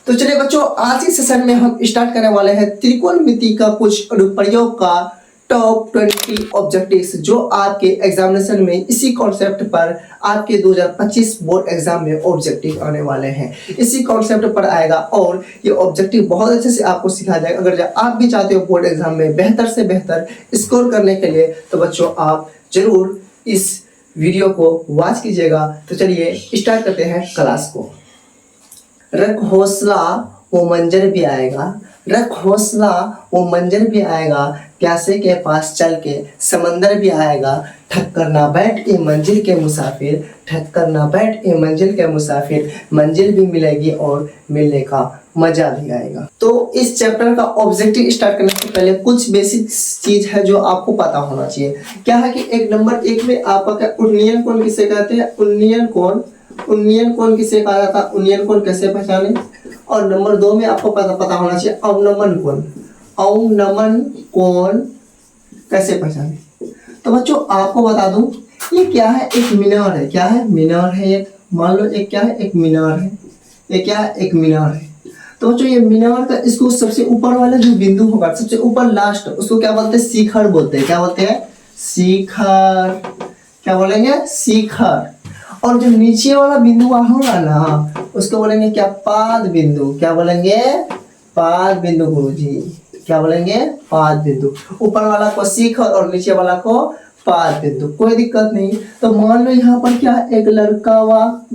तो चलिए बच्चों, आज के सेशन में हम स्टार्ट करने वाले हैं त्रिकोणमिति का कुछ अनुप्रयोग का टॉप 20 ऑब्जेक्टिव्स, जो आपके एग्जामिनेशन में इसी कॉन्सेप्ट पर आपके 2025 बोर्ड एग्जाम में ऑब्जेक्टिव आने वाले हैं। इसी कॉन्सेप्ट पर आएगा और ये ऑब्जेक्टिव बहुत अच्छे से आपको सिखाया जाएगा। अगर आप भी चाहते हो बोर्ड एग्जाम में बेहतर से बेहतर स्कोर करने के लिए, तो बच्चों आप जरूर इस वीडियो को वॉच कीजिएगा। तो चलिए स्टार्ट करते हैं क्लास को। रख हौसला वो मंजर भी आएगा, रख हौसला वो मंजर भी आएगा, प्यासे के पास चल के समंदर भी आएगा, ठक्कर ना बैठ ए मंजिल के मुसाफिर, ठक्कर ना बैठ ए मंजिल के मुसाफिर, मंजिल भी मिलेगी और मिलने का मजा भी आएगा। तो इस चैप्टर का ऑब्जेक्टिव स्टार्ट करने से पहले कुछ बेसिक चीज है जो आपको पता होना चाहिए। क्या है कि एक नंबर एक में आपका क्या उन्नयन कोण किसे कहते हैं, उन्नयन कोण, उन्नयन कोण किसे कहा जाता है, उन्नयन कोण कैसे पहचाने। और नंबर दो में आपको पता होना चाहिए अवनमन कोण, अवनमन कोण कैसे पहचाने। तो बच्चों आपको बता दूं ये क्या है, एक मीनार है। क्या है, मीनार है एक, मान लो एक क्या है, एक मीनार है। ये क्या है, एक मीनार है। तो बच्चों ये मीनार का इसको सबसे ऊपर वाला जो बिंदु होगा, सबसे ऊपर लास्ट, उसको क्या बोलते हैं, शिखर बोलते हैं। क्या बोलते हैं, शिखर। क्या बोलेंगे, शिखर। और जो नीचे वाला बिंदु होगा ना, उसको बोलेंगे क्या, पाद बिंदु। क्या बोलेंगे, पाद बिंदु। गुरुजी क्या बोलेंगे, पाद बिंदु। ऊपर वाला को शिखर और नीचे वाला को पाद बिंदु, कोई दिक्कत नहीं। तो मान लो यहाँ पर क्या है, एक लड़का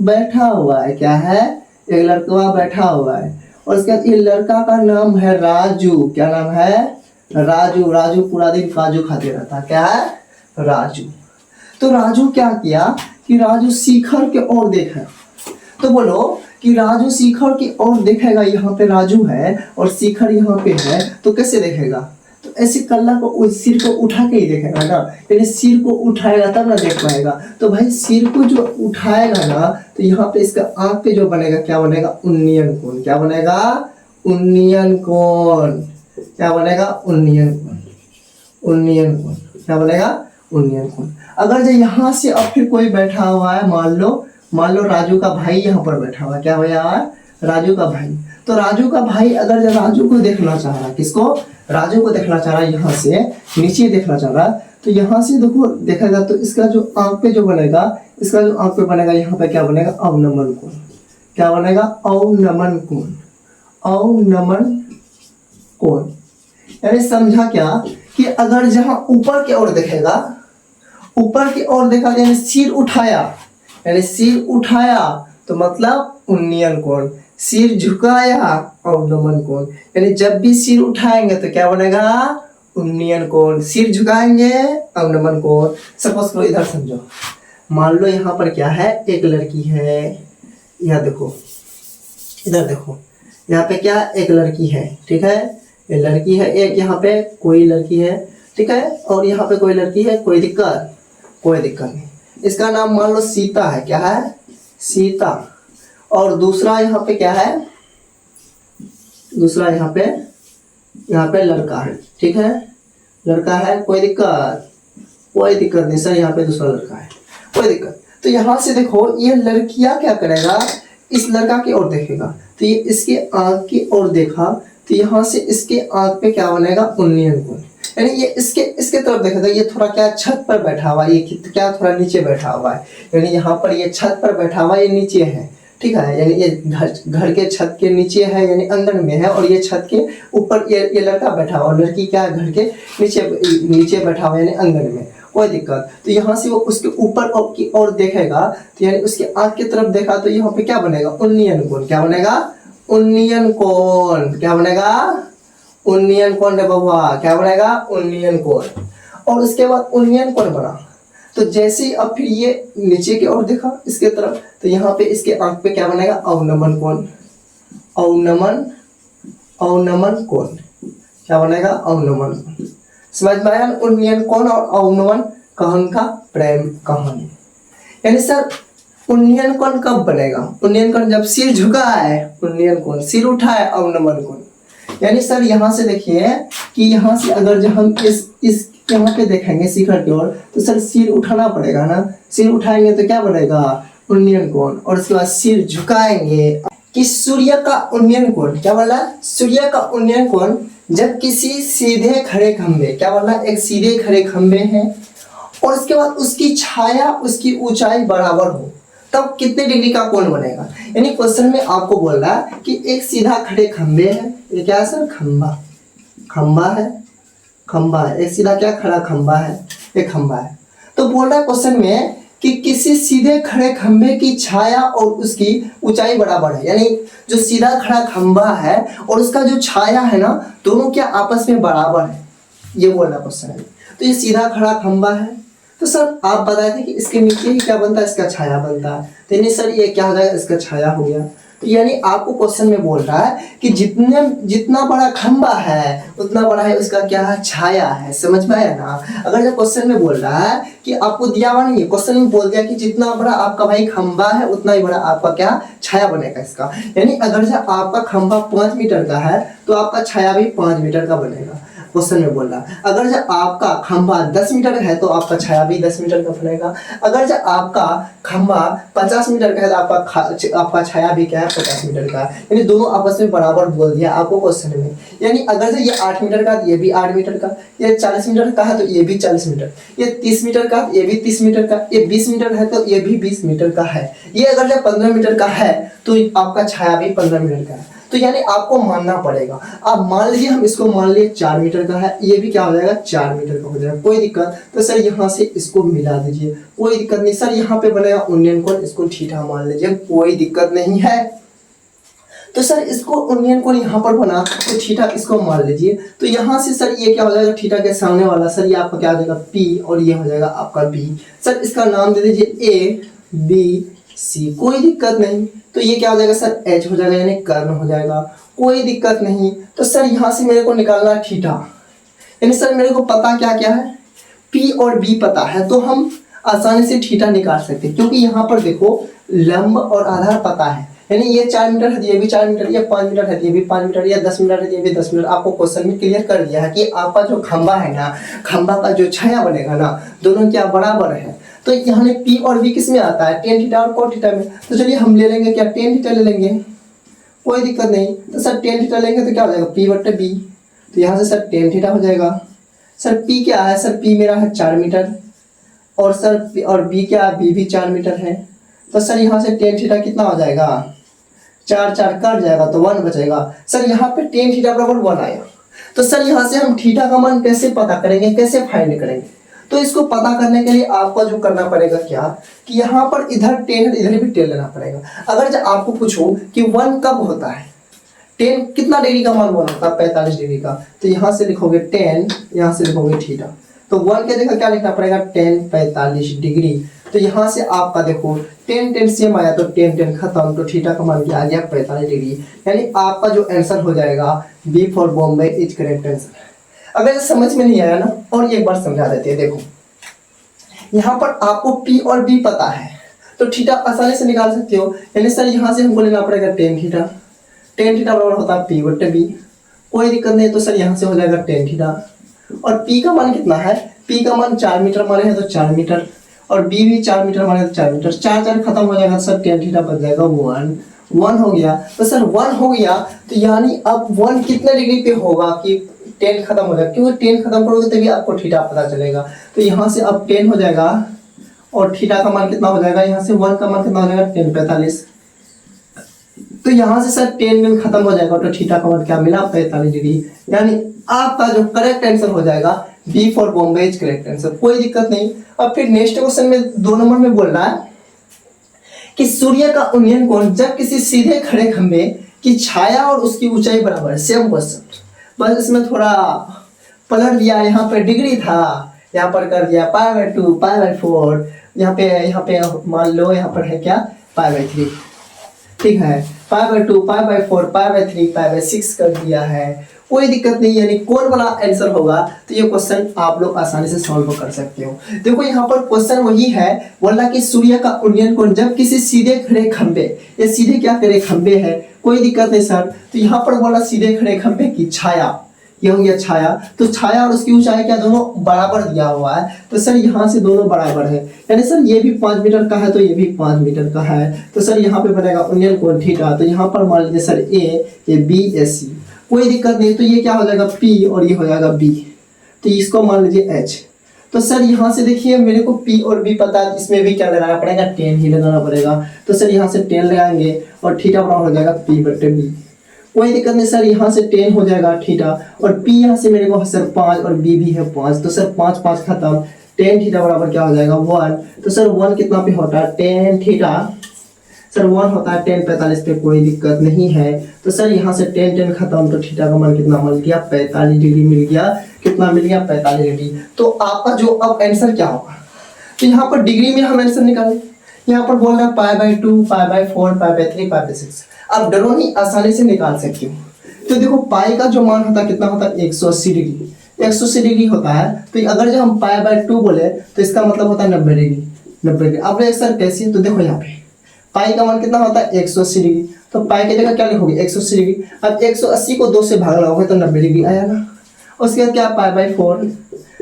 बैठा हुआ है। क्या है, एक लड़का बैठा हुआ है और उसके बाद ये लड़का का नाम है राजू। क्या नाम है, राजू। राजू पूरा दिन काजू खाते रहता। क्या है, राजू। तो राजू क्या किया कि राजू शिखर के ओर देखा। तो बोलो कि राजू शिखर की ओर देखेगा, यहाँ पे राजू है और शिखर यहाँ पे है, तो कैसे देखेगा, तो ऐसे कल्ला को सिर को उठा के ही देखेगा ना, यानी सिर को उठाएगा तब ना देख पाएगा। तो भाई सिर को जो उठाएगा ना, तो यहाँ पे इसका आंख पे जो बनेगा, क्या बनेगा, उन्नयन कोण। क्या बनेगा, उन्नयन कोण। क्या बनेगा, उन्नयन कोण, उन्नयन कोण। क्या बनेगा, उन्नयन कोण। अगर जो यहाँ से अब फिर कोई बैठा हुआ है, मान लो राजू का भाई यहाँ पर बैठा हुआ है। क्या भैया, राजू का भाई। तो राजू का भाई अगर जब राजू को देखना चाह रहा है, किसको, राजू को देखना चाह रहा है, यहाँ से नीचे देखना चाह रहा है, तो यहाँ से देखो देखेगा, तो इसका जो आंख पे जो बनेगा, इसका जो आंख पे बनेगा, यहाँ पे क्या बनेगा, अवनमन कोण। क्या बनेगा, अवनमन कोण, अवनमन कोण। यानी समझा क्या कि अगर जहाँ ऊपर की ओर देखेगा, ऊपर की ओर देखा, यानी सिर उठाया, यानी सिर उठाया तो मतलब उन्नयन कोण, सिर झुकाया अवनमन कोण। यानी जब भी सिर उठाएंगे तो क्या बनेगा, उन्नयन कोण, सिर झुकाएंगे अवनमन कोण। सपोज करो इधर समझो, मान लो यहाँ पर क्या है, एक लड़की है। यहाँ देखो, इधर देखो, यहाँ पे क्या, एक लड़की है। ठीक है, ये लड़की है एक, यहाँ पे कोई लड़की है। ठीक है, और यहाँ पे कोई लड़की है, कोई दिक्कत, कोई दिक्कत नहीं। इसका नाम मान लो सीता है। क्या है, सीता। और दूसरा यहाँ पे क्या है, दूसरा यहाँ पे लड़का है। ठीक है, लड़का है, कोई दिक्कत, कोई दिक्कत नहीं सर, यहाँ पे दूसरा लड़का है, कोई दिक्कत। तो यहाँ से देखो, ये लड़कियां क्या करेगा, इस लड़का की ओर देखेगा, तो ये इसके आंख की ओर देखा, तो यहाँ से इसके आंख पे क्या बनेगा, उन्नयन कोण। यानी ये इसके तरफ देखेगा, ये थोड़ा क्या छत पर बैठा हुआ है, ये क्या थोड़ा नीचे बैठा हुआ है, यानी यहाँ पर ये छत पर बैठा हुआ है, ये नीचे है। ठीक है, यानी ये घर के छत के नीचे है, यानी अंदर में है, और ये छत के ऊपर ये लड़का बैठा हुआ, लड़की क्या है, घर के नीचे बैठा हुआ, यानी अंदर में, कोई दिक्कत। तो यहाँ से वो उसके ऊपर की ओर देखेगा, तो यानी उसके आंख की तरफ देखा, तो यहाँ पे क्या बनेगा, उन्नयन कोण। क्या बनेगा, उन्नयन कोण। क्या बनेगा, उन्नयन कोण रे बबुआ। क्या बनेगा, उन्नयन कोण। और उसके बाद उन्नयन कोण बना, तो जैसे ही अब फिर ये नीचे की ओर देखा इसके तरफ, तो यहाँ पे इसके आंख पे क्या बनेगा, अवनमन कोण, अवनमन, अवनमन कोण। क्या बनेगा, अवनमन कोण। समझ में आया, उन्नयन कोण और अवनमन कोण का प्रेम कहानी। यानी सर उन्नयन कोण कब बनेगा, उन्नयन कोण जब सिर झुका है, उन्नयन कोण, सिर उठा है, अवनमन कोण। यानी सर यहाँ से देखिए कि यहाँ से अगर जो हम इस यहाँ पे देखेंगे शिखर की ओर, तो सर सिर उठाना पड़ेगा ना, सिर उठाएंगे तो क्या बनेगा, उन्नयन कोण। और उसके बाद सिर झुकाएंगे, कि सूर्य का उन्नयन कोण, क्या बोला, सूर्य का उन्नयन कोण जब किसी सीधे खड़े खंभे, क्या बोला, एक सीधे खड़े खंभे हैं और उसके बाद उसकी छाया उसकी ऊंचाई बराबर हो तब कितने डिग्री का कोण बनेगा। यानी क्वेश्चन में आपको बोल रहा है कि एक सीधा खड़े खंभे है, ये क्या है सर, खंभा, खंभा है, खंभा है, एक सीधा क्या खड़ा खंभा है, एक खंभा है। तो बोल रहा है क्वेश्चन में कि किसी सीधे खड़े खंभे की छाया और उसकी ऊंचाई बराबर है, यानी जो सीधा खड़ा खंभा है और उसका जो छाया है ना, दोनों क्या आपस में बराबर है, ये बोल रहा क्वेश्चन है। तो ये सीधा खड़ा खंभा है, तो सर आप बताए थे कि इसके नीचे ही क्या बनता है, इसका छाया बनता है, तो यानी सर ये क्या हो जाएगा, इसका छाया हो गया। तो यानी आपको क्वेश्चन में बोल रहा है कि जितना बड़ा खंभा है उतना बड़ा है उसका क्या है, छाया है। समझ में आया ना। अगर जब क्वेश्चन में बोल रहा है कि आपको दिया हुआ नहीं है, क्वेश्चन में बोल दिया कि जितना बड़ा आपका भाई खंभा है उतना ही बड़ा आपका क्या छाया बनेगा इसका। यानी अगर जब आपका खंभा 5 मीटर का है तो आपका छाया भी 5 मीटर का बनेगा, क्वेश्चन में बोल रहा। अगर जब आपका खंभा 10 मीटर का है तो आपका छाया भी 10 मीटर का बनेगा। अगर जब आपका खंभा 50 मीटर का है तो आपका छाया भी क्या है, 50 मीटर का। यानी दोनों आपस में बराबर बोल दिया आपको क्वेश्चन में। यानी अगर जब ये 8 मीटर का ये भी 8 मीटर का, ये 40 मीटर का है तो ये भी 40 मीटर, ये 30 मीटर का ये भी 30 मीटर का, ये 20 मीटर है तो ये भी 20 मीटर का है। ये अगर जब 15 मीटर का है तो आपका छाया भी 15 मीटर का है। तो यानी आपको मानना पड़ेगा। आप मान लीजिए, हम इसको मान लिए 4 मीटर का है, ये भी क्या हो जाएगा, 4 मीटर का हो जाएगा, कोई दिक्कत। तो सर यहाँ से इसको मिला दीजिए, कोई दिक्कत नहीं। सर यहाँ पे बनेगा उन्नयन कोण, इसको थीटा मान लीजिए, कोई दिक्कत नहीं है। तो सर इसको उन्नयन कोण यहाँ पर बना तो थीटा इसको मान लीजिए। तो यहाँ से सर ये क्या हो जाएगा, थीटा के सामने वाला सर ये आपका क्या हो जाएगा, P, और ये हो जाएगा आपका B। सर इसका नाम दे दीजिए A B C, कोई दिक्कत नहीं। तो ये क्या हो जाएगा सर, H हो जाएगा, यानी कर्ण हो जाएगा, कोई दिक्कत नहीं। तो सर यहाँ से मेरे को निकालना है थीटा, यानी सर मेरे को पता क्या क्या है, P और B पता है, तो हम आसानी से थीटा निकाल सकते हैं। क्योंकि यहाँ पर देखो लंब और आधार पता है, यानी ये 4 मीटर है ये भी 4 मीटर, ये 5 मीटर है ये भी 5 मीटर, या 10 मीटर है ये भी 10 मीटर। आपको क्वेश्चन में क्लियर कर दिया है कि आपका जो खंभा है ना, खंभा का जो छाया बनेगा ना, दोनों क्या बराबर है। तो यहाँ P और B किस में आता है, टेन थीटा और कोट थीटा में। तो चलिए हम ले लेंगे क्या, टेन थीटा ले लेंगे, कोई दिक्कत नहीं। तो सर टेन थीटा लेंगे तो क्या हो जाएगा, P/B। तो यहाँ से सर टेन थीटा हो जाएगा। सर P क्या है, सर P मेरा है 4 मीटर, और सर और B क्या है, B भी 4 मीटर है। तो सर यहाँ से टेन थीटा कितना हो जाएगा, 4 4 कट जाएगा तो 1 बचेगा। सर यहाँ पे टेन थीटा बराबर 1 आया। तो सर यहाँ से हम थीटा का मान कैसे पता करेंगे, कैसे फाइंड करेंगे। तो इसको पता करने के लिए आपको जो करना पड़ेगा क्या, कि यहाँ पर इधर टेन है, इधर भी टेन लेना पड़ेगा। अगर जब आपको पूछो कि 1 कब होता है, 10 कितना डिग्री का मान 1 होता है, 45 डिग्री का, तो यहाँ से लिखोगे 10, यहाँ से लिखोगे थीटा। तो 1 के जगह क्या लिखना पड़ेगा, 10 45 डिग्री। तो यहाँ से आपका देखो 10 10 सेम आया तो 10 10 खत्म, तो थीटा का मान क्या आ गया, 45 डिग्री। यानी आपका जो आंसर हो जाएगा B for Bombay is correct answer. अगर समझ में नहीं आया ना, और एक बार समझा देते हैं। देखो यहाँ पर आपको P और B पता है तो थीटा आसानी से निकाल सकते हो। यानी सर यहाँ से हमको लेना पड़ेगा टेन थीटा, टेन थीटा बराबर होता है P/B, कोई दिक्कत नहीं। तो सर यहाँ से हो जाएगा टेन थीटा, और P का मान कितना है, P का मान 4 मीटर माने हैं तो 4 मीटर, और B भी 4 मीटर माने तो 4 मीटर, 4 4 खत्म हो जाएगा। सर टेन थीटा बच जाएगा 1 हो गया। तो सर 1 हो गया, तो यानी अब 1 कितने डिग्री पे होगा कि 10 खत्म हो जाएगा, क्योंकि 10 खत्म करोगे तभी आपको थीटा पता चलेगा। तो यहाँ से अब 10 हो जाएगा, और थीटा का मान कितना हो जाएगा, यहाँ से 1 का मान कितना हो जाएगा, 10 45। तो यहाँ से सर 10 खत्म हो जाएगा, तो थीटा का मान क्या मिला, 45 डिग्री। यानी आपका जो करेक्ट आंसर हो जाएगा B for Bombay is correct answer, कोई दिक्कत नहीं। अब फिर नेक्स्ट क्वेश्चन में 2 नंबर में बोल रहा है कि सूर्य का उन्नयन कोण जब किसी सीधे खड़े खंभे की छाया और उसकी ऊंचाई बराबर है। सेम क्वेश्चन, बस इसमें थोड़ा पलट दिया। यहाँ पे डिग्री था, यहाँ पर कर दिया π/2 π/4, यहाँ पे मान लो यहाँ पर है क्या, π/3, ठीक है, π/2 π/4 π/3 π/6 कर दिया है, कोई दिक्कत नहीं। यानी कौन वाला आंसर होगा, तो ये क्वेश्चन आप लोग आसानी से सॉल्व कर सकते हो। देखो यहाँ पर क्वेश्चन वही है, बोला कि सूर्य का उन्नयन कोण जब किसी सीधे खड़े खंभे, ये सीधे क्या खड़े खंभे है, कोई दिक्कत नहीं सर। तो यहाँ पर बोला सीधे खड़े खंभे की छाया, ये हो गया छाया। तो छाया और उसकी ऊंचाई क्या दोनों बराबर दिया हुआ है, तो सर यहाँ से दोनों बराबर है, यानी सर ये भी 5 मीटर का है तो ये भी 5 मीटर का है। तो सर यहाँ पे बनेगा उन्नयन कोण थीटा। तो यहाँ पर मान लीजिए सर ए, ये बी, ए सी, कोई दिक्कत नहीं। तो ये क्या हो जाएगा पी और ये हो जाएगा बी, तो इसको मान लीजिए एच। तो सर यहाँ से देखिए मेरे को P और B पता है, इसमें भी क्या लगाना पड़ेगा, टेन ही लगाना पड़ेगा। तो सर यहाँ से 10 लगाएंगे और थीटा बराबर हो जाएगा P/B। कोई दिक्कत नहीं सर, यहाँ से 10 हो जाएगा थीटा और P यहाँ से मेरे को सर 5 और B भी है 5। तो सर 5 5 खत्म, 10 थीटा बराबर क्या हो जाएगा 1। तो सर 1 कितना पे होता है 10 थीटा, सर 1 होता है 10/45 पे, कोई दिक्कत नहीं है। तो सर यहाँ से 10 10 खत्म, तो थीटा का मान कितना मिल गया 45 डिग्री मिल गया। कितना मिल गया 45 डिग्री। तो आपका जो अब आंसर क्या होगा, तो यहाँ पर डिग्री में हम आंसर निकालें। यहाँ पर बोल रहा है π/2, π/4, π/3, π/6। अब डरो नहीं, आसानी से निकाल सकती हूँ। तो देखो पाई का जो मान होता है कितना होता है 180 डिग्री, 180 डिग्री होता है। तो अगर जब हम π/2 बोले तो इसका मतलब होता है 90 डिग्री, 90 डिग्री। अब सर कैसे, तो देखो यहाँ पे पाई का मान कितना होता है 180 डिग्री, तो पाई की जगह क्या लिखोगे 180 डिग्री। अब 180 को 2 से भाग लगाओगे तो 90 डिग्री आया ना। उसके बाद क्या π/4,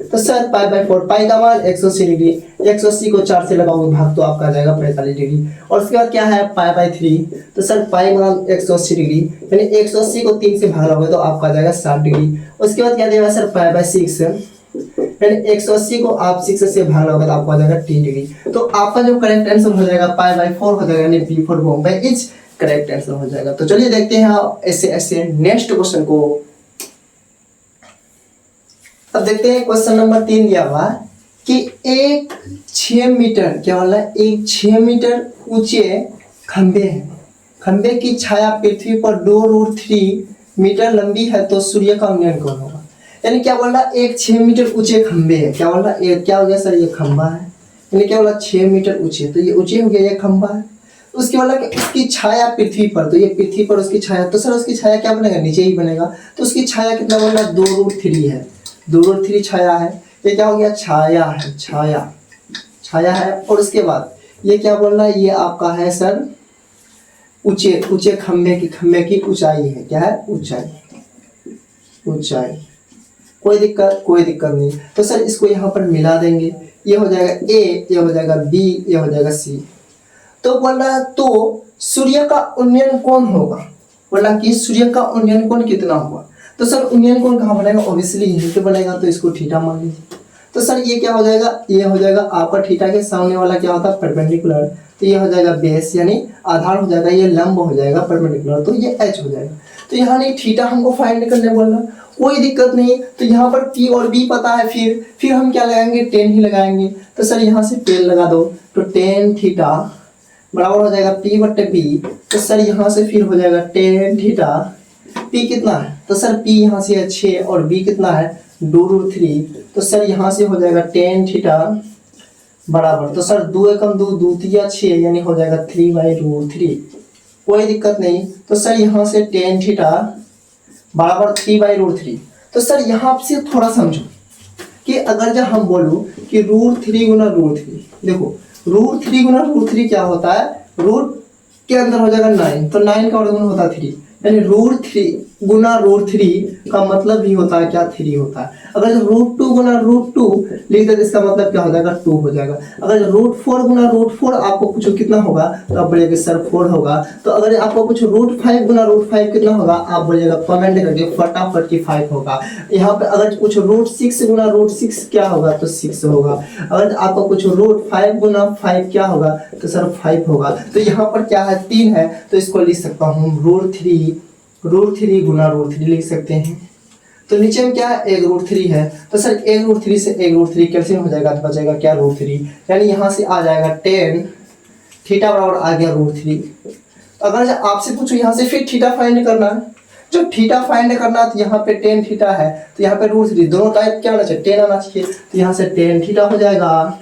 तो सर π/4, पाई का मान 180 डिग्री, 180 को 4 से लगाओगे भाग तो आपका आ जाएगा 45 डिग्री। और उसके बाद क्या है π/3, तो सर पाई मान 180 डिग्री, यानी 180 को 3 से भाग लगाओगे तो आपका आ जाएगा 60 डिग्री। उसके बाद क्या देगा सर π/6, यानी 180 को आप 6 से भाग लगाओगे तो आपको आ जाएगा 3 डिग्री। तो आपका जो करेक्ट आंसर हो जाएगा π/4 हो जाएगा, यानी B4 Bombay is correct answer हो जाएगा। तो चलिए देखते हैं ऐसे ऐसे नेक्स्ट क्वेश्चन को। अब देखते हैं क्वेश्चन नंबर 3 दिया हुआ कि एक 6 मीटर, क्या बोला, एक 6 मीटर ऊंचे खंबे हैं, खंबे की छाया पृथ्वी पर 2√3 मीटर लंबी है, तो सूर्य का उन्नयन कौन होगा। यानी क्या बोल रहा है, एक 6 मीटर ऊंचे खंबे है, क्या बोल रहा है, क्या हो गया सर, ये खंबा है, यानी क्या बोला 6 मीटर ऊंचे, तो ये ऊंचे हो गया, ये खंबा है। उसके बोला कि उसकी छाया पृथ्वी पर, तो ये पृथ्वी पर उसकी छाया, तो सर उसकी छाया क्या बनेगा, नीचे ही बनेगा। तो उसकी छाया कितना बोल रहा है 2√3 है, 2√3 छाया है। ये क्या हो गया, छाया है, छाया, छाया है। और उसके बाद ये क्या बोल रहा है, ये आपका है सर ऊंचे, ऊंचे खंबे की ऊंचाई है, क्या है, ऊंचाई, ऊंचाई। कोई दिक्कत नहीं। तो सर इसको यहाँ पर मिला देंगे, ये हो जाएगा A, ये हो जाएगा B, ये हो जाएगा C। तो बोल रहा है तो सूर्य का उन्नयन कोण होगा, बोला कि सूर्य का उन्नयन कोण कितना होगा। तो सर उन्नयन कोण कहाँ बनेगा, ऑब्वियसली यहीं पे बनेगा, तो इसको थीटा मान लीजिए। तो सर ये क्या हो जाएगा, ये हो जाएगा आपका थीटा के सामने वाला क्या होता है परपेंडिकुलर, तो ये हो जाएगा बेस यानी आधार हो जाएगा, ये लंब हो जाएगा परपेंडिकुलर, तो ये H हो जाएगा। तो यहाँ नहीं थीटा हमको फाइंड करने बोल रहा, कोई दिक्कत नहीं। तो यहाँ पर P और B पता है, फिर हम क्या लगाएंगे, 10 ही लगाएंगे। तो सर यहाँ से 10 लगा दो, तो 10 थीटा बराबर हो जाएगा P/B। तो सर यहाँ से फिर हो जाएगा 10 थीटा, P कितना है, तो सर P यहाँ से है 6 और B कितना है 2√3। तो सर यहाँ से हो जाएगा 10 थीटा बराबर, तो सर 2 एकम 2, 2 तिया 6, यानी हो जाएगा 3/√3। कोई दिक्कत नहीं। तो सर यहाँ से 10 थीटा बराबर 3/√3। तो सर यहाँ से थोड़ा समझो कि अगर जब हम बोलूँ कि √3 गुना √3, देखो √3 गुना √3 क्या होता है, रूट के अंदर हो जाएगा 9, तो 9 का वर्गमूल होता है 3, यानी √3 गुना √3 का मतलब ही होता है क्या, 3 होता है। अगर √2 गुना √2 लिख दे तो इसका मतलब क्या हो जाएगा, 2 हो जाएगा। अगर √4 गुना √4 आपको पूछो कितना होगा, तो आप बोलेंगे सर 4 होगा। तो अगर आपको पूछो √5 गुना √5 कितना होगा, आप बोलेगा कमेंट करके फटाफट की 5 होगा। यहाँ पे अगर कुछ √6 गुना √6 क्या होगा, तो 6 होगा। अगर आपको कुछ √5 गुना 5 क्या होगा, तो सर 5 होगा। तो यहाँ पर क्या है 3 है, तो इसको लिख सकता हूँ √3 गुना √3 लिख सकते हैं। तो नीचे में क्या है 1√3 है, तो सर 1√3 से 1√3 कैल्सियम हो जाएगा, तो बचेगा क्या √3, यानी यहाँ से आ जाएगा 10 थीटा बराबर आ गया √3। अगर आपसे पूछो यहाँ से फिर थीटा फाइंड करना है, जब थीटा फाइंड करना तो यहाँ पे 10 थीटा है, तो यहाँ पे √3 दोनों टाइप क्या आना चाहिए, 10 आना चाहिए। तो यहाँ से 10 थीटा हो जाएगा।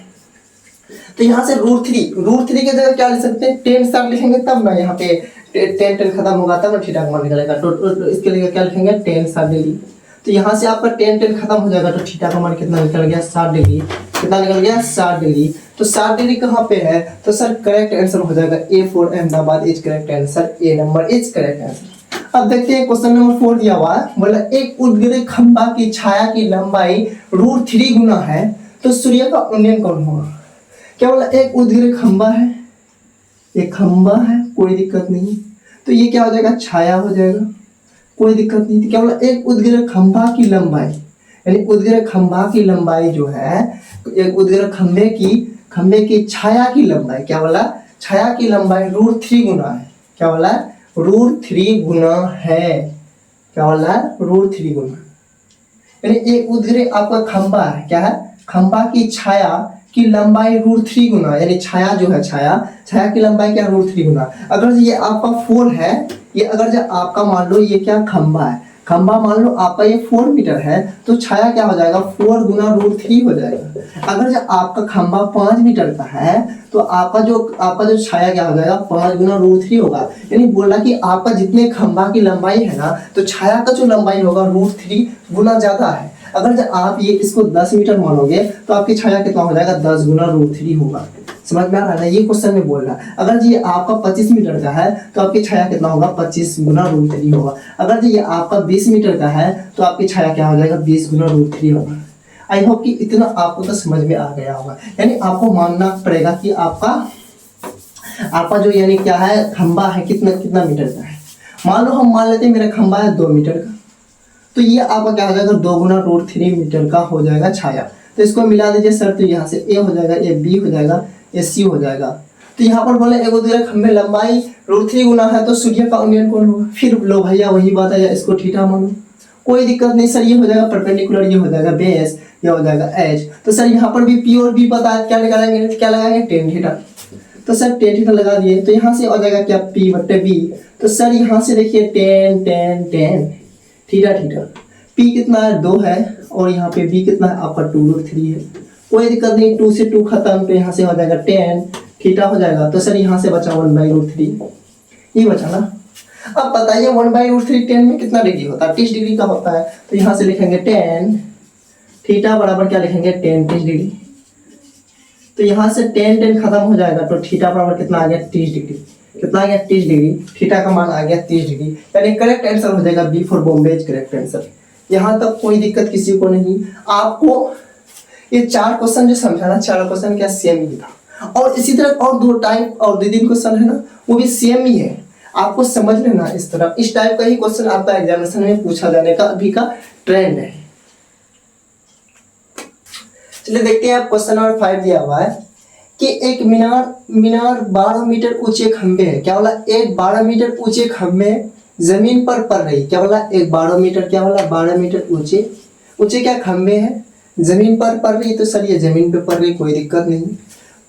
तो यहाँ से √3 की जगह क्या लिख सकते हैं, 10 साथ लिखेंगे तब ना, यहाँ पे 10 खत्म होगा तब ना थीटा का मान निकलेगा। तो इसके लिए क्या लिखेंगे 10 60 डिग्री। तो यहाँ से आपका 10 खत्म हो जाएगा, तो थीटा का मान कितना निकल गया 60 डिग्री। कितना निकल गया 60 डिग्री। तो 60 डिग्री कहाँ पे है, तो सर करेक्ट आंसर हो जाएगा A for Ahmedabad is correct answer, A number is correct answer. अब देखते हैं क्वेश्चन नंबर 4 दिया हुआ है, बोला एक उद्गिरे खंभा की छाया की लंबाई √3 गुना है तो सूर्य का उन्नयन कौन होगा। क्या बोला, एक उद्गिरे खंभा है, एक खंभा है, कोई दिक्कत नहीं, तो ये क्या हो जाएगा, छाया हो जाएगा, कोई दिक्कत नहीं। तो क्या बोला, एक उद्गिरे खंभा की लंबाई, यानी उद्गिरे खंभा की लंबाई जो है, एक उद्गिरे खंभे की छाया की लंबाई, क्या बोला, छाया की लंबाई √3 गुना है। क्या बोला, √3 गुना है। क्या बोला, √3 गुना, यानी एक उद्गिरे आपका खंभा है, क्या है, खंभा की छाया की लंबाई √3 गुना, यानी छाया जो है, छाया की लंबाई क्या, √3 गुना। अगर ये आपका 4 है, ये अगर जो आपका मान लो ये क्या खंभा है, खंभा मान लो आपका ये 4 मीटर है, तो छाया क्या हो जाएगा, 4 गुना √3 हो जाएगा। अगर जो आपका खंभा 5 मीटर का है, तो आपका जो छाया क्या हो जाएगा, 5 गुना √3 होगा। यानी बोला कि आपका जितने खंभा की लंबाई है ना, तो छाया का जो लंबाई होगा √3 गुना ज्यादा है। अगर जब आप ये इसको 10 मीटर मानोगे तो आपकी छाया कितना हो जाएगा, 10 गुना √3 होगा। समझ में आ रहा है ना, ये क्वेश्चन में बोल रहा है। अगर ये आपका 25 मीटर का है तो आपकी छाया कितना होगा, 25 गुना √3 होगा। अगर ये आपका 20 मीटर का है तो आपकी छाया क्या हो जाएगा, 20 गुना √3 होगा। आई होप कि इतना आपको तो समझ में आ गया होगा। यानी आपको मानना पड़ेगा कि आपका जो यानी क्या है खंभा है, कितना मीटर का है। मान लो हम मान लेते हैं मेरा खंभा है 2 मीटर का, तो ये आपका क्या हो जाएगा, 2 गुना √3 मीटर का हो जाएगा छाया। तो इसको मिला दीजिए सर, तो यहाँ से ए हो जाएगा, ये बी हो जाएगा, ये सी हो जाएगा। तो यहाँ पर बोले एक उद्गिरे खंभे लंबाई √3 गुना है तो सूर्य का उन्नयन कौन होगा। फिर लो भैया वही बात है, इसको थीटा मानो, कोई दिक्कत नहीं सर, ये हो जाएगा परपेंडिकुलर, ये हो जाएगा बेस, ये हो जाएगा एच। तो सर यहाँ पर भी पी और बी पता है, क्या लगाएंगे, क्या लगाएंगे, टेन थीटा। तो सर टेन थीटा लगा दिए, तो यहाँ से हो जाएगा क्या, पी बट्टे बी। तो सर यहाँ से देखिए ten ten tan theta theta, P कितना है, 2 है, और यहाँ पे बी कितना है आपका 2√3 है, कोई दिक्कत नहीं, 2 से 2 खत्म, तो यहाँ से हो जाएगा टेन थीटा हो जाएगा। तो सर यहाँ से बचा 1/√3, ये बचा ना। अब बताइए 1/√3 10 में कितना डिग्री होता है, 30 डिग्री का होता है। तो यहाँ से लिखेंगे टेन थीटा बराबर क्या लिखेंगे, 10 डिग्री। तो यहाँ से 10 खत्म हो जाएगा, तो थीटा बराबर कितना आ गया, 30 डिग्री। कितना आ गया, 30 डिग्री। थीटा का मान आ गया 30 डिग्री, यानी करेक्ट आंसर हो जाएगा B for Bombay is correct answer. यहाँ तक कोई दिक्कत किसी को नहीं। आपको ये 4 क्वेश्चन जो समझाना, 4 क्वेश्चन क्या सेम ही था, और इसी तरह और 2 टाइप और 2 क्वेश्चन है ना, वो भी सेम ही है। आपको समझ लेना इस तरह, इस टाइप का ही क्वेश्चन आपका एग्जामिनेशन में पूछा जाने का अभी का ट्रेंड है। चलिए देखते हैं, आप क्वेश्चन नंबर 5 दिया हुआ है कि एक मीनार 12 मीटर ऊंचे खंबे है। क्या बोला, एक 12 मीटर ऊंचे खंबे जमीन पर पड़ रही। क्या बोला, एक 12 मीटर, क्या बोला 12 मीटर ऊंचे क्या खंबे हैं, जमीन पर पड़ रही। तो सर ये जमीन पे पड़ रही, कोई दिक्कत नहीं,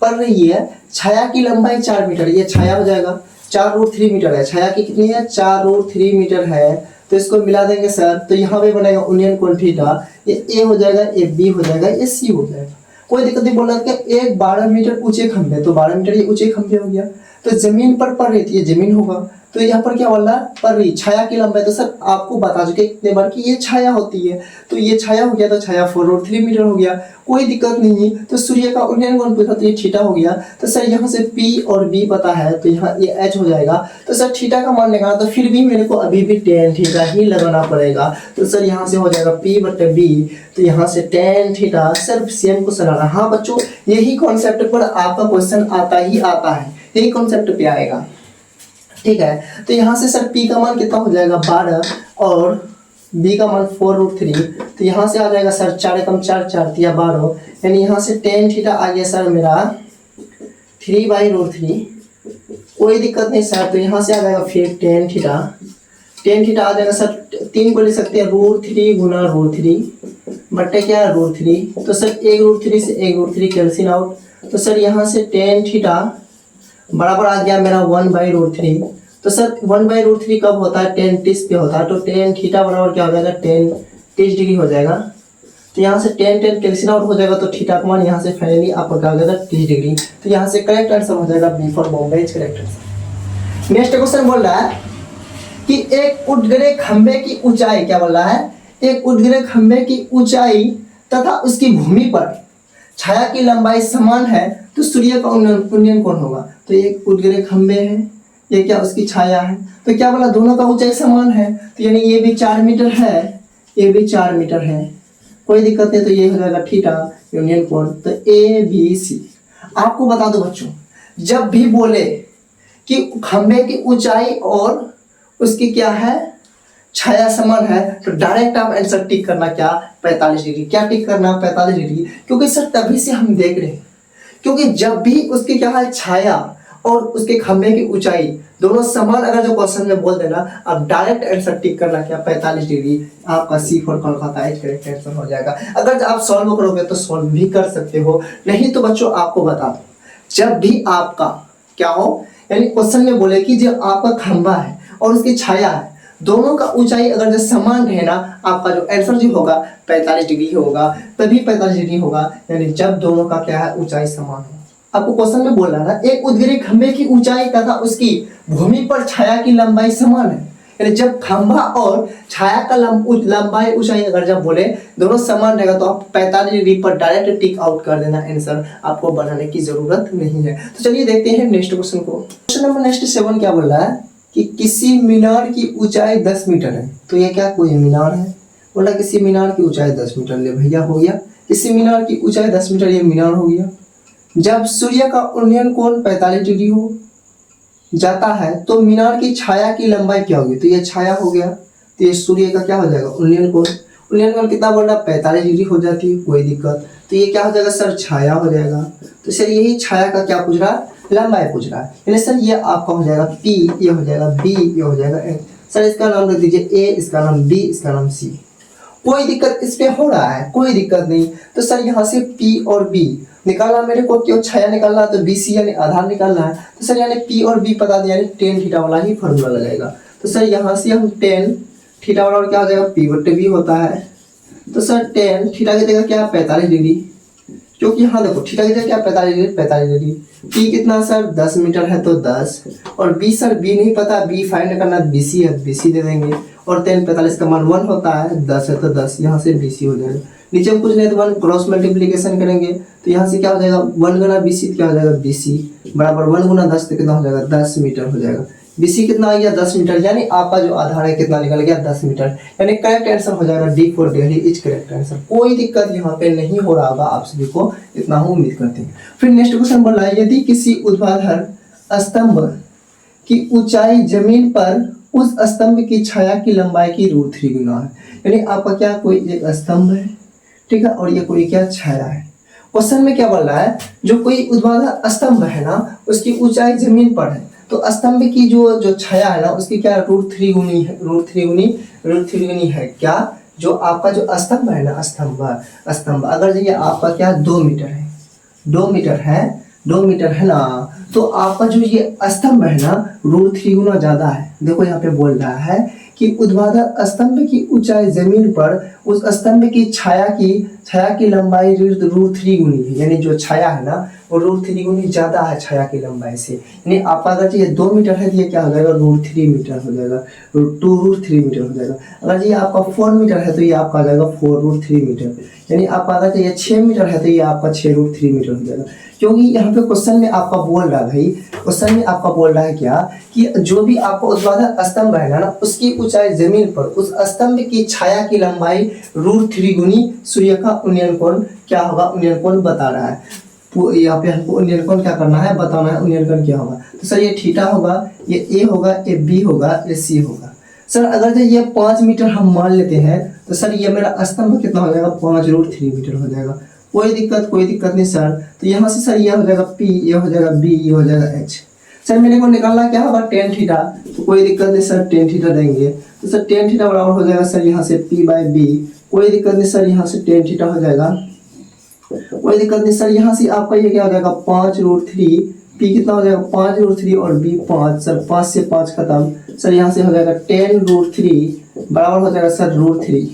पड़ रही है। छाया की लंबाई 4 मीटर, ये छाया हो जाएगा, 4√3 मीटर है। छाया की कितनी है, 4√3 मीटर है। तो इसको मिला देंगे सर, तो यहाँ पे बनेगा उन्नयन कोण थीटा, ये ए हो जाएगा, ये बी हो जाएगा, ये सी हो जाएगा। कोई दिक्कत नहीं। बोला कि एक 12 मीटर ऊंचे खंभे, तो 12 मीटर ये ऊंचे खंभे हो गया, तो जमीन पर पड़ रही थी, ये जमीन होगा। तो यहाँ पर क्या बोला, पड़ रही, छाया की लंबाई। तो सर आपको बता चुके कितने बार कि ये छाया होती है, तो ये छाया हो गया, तो छाया 4√3 मीटर हो गया, कोई दिक्कत नहीं। तो सूर्य का उन्नयन कोण पूछा, तो ये थीटा हो गया। तो सर यहाँ से पी और बी पता है, तो यहाँ ये एच हो जाएगा। तो सर थीटा का मान लगाना, तो फिर भी मेरे को अभी भी टेन थीटा ही लगाना पड़ेगा। तो सर यहाँ से हो जाएगा पी बटे बी, तो यहाँ से ten theta. Sir same question आ रहा है। हाँ बच्चों, यही कॉन्सेप्ट पर आपका क्वेश्चन आता ही आता है, यही कॉन्सेप्ट पे आएगा, ठीक है। तो यहाँ से सर P का मान कितना हो जाएगा, 12, और B का मान 4√3। तो यहाँ से आ जाएगा सर 4 एकम 4, 4 तिया 12, यानी यहाँ से टेन थीटा आ गया सर मेरा 3/√3, कोई दिक्कत नहीं सर। तो यहाँ से आ जाएगा फिर टेन थीटा आ जाएगा सर, 3 को ले सकते हैं, √3 गुना √3 बट्टे क्या है √3। तो सर 1√3 से 1√3 कैंसिल आउट। तो सर यहाँ से टेन थीटा बराबर आ गया मेरा 1/√3। तो सर 1/√3 कब होता है, 10 30 पे होता है। तो टेन थीटा बराबर क्या हो जाएगा, 10 30 डिग्री हो जाएगा। तो यहाँ से 10 कैंसिल आउट हो जाएगा, तो थीटा का मान यहाँ से फाइनली आपका क्या हो जाएगा, 30 डिग्री। तो यहाँ से करेक्ट आंसर हो जाएगा B for Bombay is correct answer. Next question बोल रहा है कि एक उद्गिरे खंबे की ऊंचाई, क्या बोल रहा है, एक उद्गिरे खंबे की ऊंचाई तथा उसकी भूमि पर छाया की लंबाई समान है तो सूर्य का उन्नयन कौन होगा। तो एक उद्गिरे खंबे है, ये क्या उसकी छाया है। तो क्या बोला, दोनों का ऊंचाई समान है, तो यानी ये भी 4 मीटर है, ये भी 4 मीटर है, कोई दिक्कत नहीं। तो ये हो जाएगा थीटा यूनियन कोण, तो ए बी सी। आपको बता दो बच्चों, जब भी बोले कि खंभे की ऊंचाई और उसकी क्या है छाया समान है, तो डायरेक्ट आप आंसर टिक करना क्या 45 डिग्री। क्या टिक करना 45 डिग्री, क्योंकि सर तभी से हम देख रहे हैं, क्योंकि जब भी उसकी क्या है छाया और उसके खंभे की ऊंचाई दोनों समान अगर जो क्वेश्चन में बोल देना, आप डायरेक्ट आंसर टिक करना क्या 45 डिग्री। आपका C for Kolkata is correct answer हो जाएगा। अगर आप सॉल्व करोगे तो सॉल्व भी कर सकते हो, नहीं तो बच्चों आपको बता दो, जब भी आपका क्या हो, यानी क्वेश्चन में बोले कि जो आपका खंभा है और उसकी छाया है, दोनों का ऊंचाई अगर जो समान रहे ना, आपका जो आंसर जो होगा 45 डिग्री होगा, तभी 45 डिग्री होगा, यानी जब दोनों का क्या है ऊंचाई समान हो। आपको क्वेश्चन में बोल रहा ना, एक उद्गिरी खंभे की ऊंचाई तथा उसकी भूमि पर छाया की लंबाई समान है, यानी जब खंभा और छाया का लंबाई ऊंचाई अगर जब बोले दोनों समान रहेगा, तो आप 45 डिग्री पर डायरेक्ट टिक आउट कर देना आंसर, आपको बनाने की जरूरत नहीं है। तो चलिए देखते हैं नेक्स्ट क्वेश्चन को। क्वेश्चन नंबर नेक्स्ट 7 क्या बोल रहा है कि किसी मीनार की ऊंचाई 10 मीटर है। तो ये क्या कोई मीनार है, बोला किसी मीनार की ऊंचाई 10 मीटर, ले भैया हो गया, किसी मीनार की ऊंचाई 10 मीटर, ये मीनार हो गया। जब सूर्य का उन्नयन कोण 45 डिग्री हो जाता है, तो मीनार की छाया की लंबाई क्या होगी। तो ये छाया हो गया, तो ये सूर्य का क्या हो जाएगा उन्नयन कोण। उन्नयन कोण कितना बोल रहा 45 डिग्री हो जाती है, कोई दिक्कत। तो ये क्या हो जाएगा सर छाया हो जाएगा। तो सर यही छाया का क्या पूछ रहा है, लंबाई पूछ रहा है, यानी सर ये आपका हो जाएगा P, ये हो जाएगा B, ये हो जाएगा N। सर इसका नाम रख दीजिए A, इसका नाम B, इसका नाम C। कोई दिक्कत इस पे हो रहा है, कोई दिक्कत नहीं। तो सर यहाँ से P और B निकालना, मेरे को क्यों छाया निकालना, तो BC यानी आधार निकालना है। तो सर यानी P और B पता दिया, यानी tan थीटा वाला ही फॉर्मूला लगाएगा। तो सर यहाँ से हम tan थीटा वाला क्या हो जाएगा P/B होता है। तो सर tan थीटा की जगह क्या 45 डिग्री, क्योंकि यहाँ देखो थीटा की जगह क्या 45 डिग्री, 45 डिग्री। P कितना सर 10 मीटर है, तो 10, और B सर B नहीं पता, B फाइंड करना, BC है, BC दे देंगे। और tan 45 का मान 1 होता है, 10 है तो 10, यहाँ से BC हो जाएगा। नीचे में कुछ नहीं तो 1 क्रॉस मल्टीप्लीकेशन करेंगे, तो यहाँ से क्या हो जाएगा 1 गुना BC क्या हो जाएगा BC बराबर 1 गुना 10 तो कितना हो जाएगा 10 मीटर हो जाएगा। BC कितना आ गया 10 मीटर, यानी आपका जो आधार है कितना निकल गया 10 मीटर, यानी करेक्ट आंसर हो जाएगा D for Delhi is correct answer. कोई दिक्कत यहाँ पे नहीं हो रहा होगा आप सभी को, इतना हम उम्मीद करते हैं। फिर नेक्स्ट क्वेश्चन बोल रहा है, यदि किसी ऊर्ध्वाधर स्तंभ की ऊंचाई जमीन पर उस स्तंभ की छाया की लंबाई की √3 गुना है, यानी आपका क्या कोई एक स्तंभ है, ठीक है, और ये कोई क्या छाया है। क्वेश्चन में क्या बोल रहा है, जो कोई ऊर्ध्वाधर स्तंभ है ना, उसकी ऊंचाई जमीन पर है, तो स्तंभ की जो छाया है ना, उसकी क्या √3 गुनी है, √3 गुनी है क्या, जो आपका जो स्तंभ है ना, स्तंभ अगर ये आपका क्या 2 मीटर है, 2 मीटर है ना, तो आपका जो ये स्तंभ है ना √3 गुना ज्यादा है। देखो यहाँ पे बोल रहा है कि ऊर्ध्वाधर स्तंभ की ऊंचाई जमीन पर उस स्तंभ की छाया की लंबाई √3 गुनी है, यानी जो छाया है ना वो √3 गुनी ज्यादा है छाया की लंबाई से। यानी आपका अगर ये 2 मीटर है तो ये क्या हो जाएगा √3 मीटर हो जाएगा, √3 मीटर हो जाएगा। अगर ये आपका 4 मीटर है तो ये आपका आ जाएगा 4√3 मीटर, यानी आपका अगर ये 6 मीटर है तो ये आपका 6√3 मीटर हो जाएगा। क्योंकि यहाँ पे क्वेश्चन में आपका बोल रहा है भाई, क्वेश्चन में आपका बोल रहा है क्या कि जो भी आपको ऊर्ध्वाधर स्तंभ है ना, उसकी ऊंचाई जमीन पर उस स्तंभ की छाया की लंबाई √3 गुनी सूर्य का उन्नयन कोण क्या होगा, उन्नयन कोण बता रहा है। यहाँ पे हमको उन्नयन कोण क्या करना है, बताना है उन्नयन कोण क्या होगा। तो सर ये थीटा होगा, ये ए होगा, ये बी होगा, ये सी होगा। सर अगर जो ये 5 मीटर हम मान लेते हैं तो सर ये मेरा स्तंभ कितना हो जाएगा 5√3 मीटर हो जाएगा। कोई दिक्कत नहीं सर। तो यहाँ से सर ये हो जाएगा P, ये हो जाएगा B, ये हो जाएगा H। सर मेरे को निकालना क्या होगा tan थीटा, तो कोई दिक्कत नहीं सर tan थीटा देंगे, तो सर tan थीटा बराबर हो जाएगा सर यहाँ से P/B। कोई दिक्कत नहीं सर, यहाँ से tan थीटा हो जाएगा, कोई दिक्कत नहीं सर। यहाँ से आपका ये क्या हो जाएगा 5√3, P कितना हो जाएगा 5√3 और B 5, सर 5 से 5 खत्म, सर यहाँ से हो जाएगा tan√3 बराबर हो जाएगा सर √3।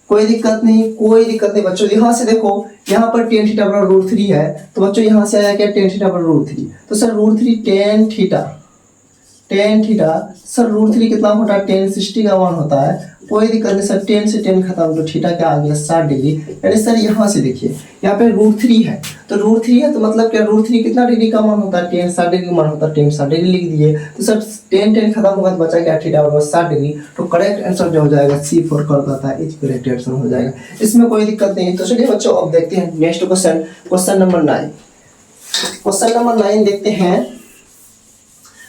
कोई दिक्कत नहीं बच्चों। यहाँ से देखो यहाँ पर tan थीटा बराबर √3 है, तो बच्चों यहाँ से आया क्या tan थीटा बराबर √3, तो सर √3 tan थीटा सर √3 कितना होता है tan 60 का 1 होता है। कोई दिक्कत नहीं सर, tan से tan खत्म, तो थीटा क्या आ गया 60 डिग्री। यानी सर यहाँ से देखिए यहाँ पे √3 है, तो रूट 3 है तो मतलब क्या रूट 3 कितना डिग्री का मान होता है, tan 60 डिग्री मान होता है, tan 60 डिग्री लिख दिए। तो सर tan खत्म होगा तो बचा क्या, थीटा बराबर 60 डिग्री। तो करेक्ट आंसर जो हो जाएगा C4 Kolkata is correct answer हो जाएगा, इसमें कोई दिक्कत नहीं है। तो चलिए बच्चों अब देखते हैं next question, question number 9। Question number 9 देखते हैं।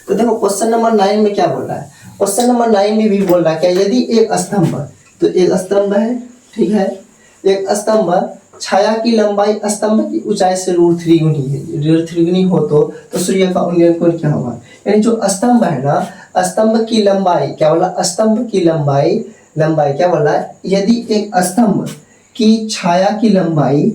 तो देखो क्वेश्चन नंबर 9 में क्या बोल रहा है, क्वेश्चन नंबर 9 में भी बोल रहा है क्या, यदि एक स्तंभ, तो एक स्तंभ है, ठीक है, एक स्तंभ छाया की लंबाई स्तंभ की ऊंचाई से √3 गुनी है, √3 गुनी हो तो सूर्य का उन्नयन कोण क्या होगा। यानी जो स्तंभ है ना, स्तंभ की लंबाई क्या बोला, स्तंभ की लंबाई क्या बोला, यदि एक स्तंभ की छाया की लंबाई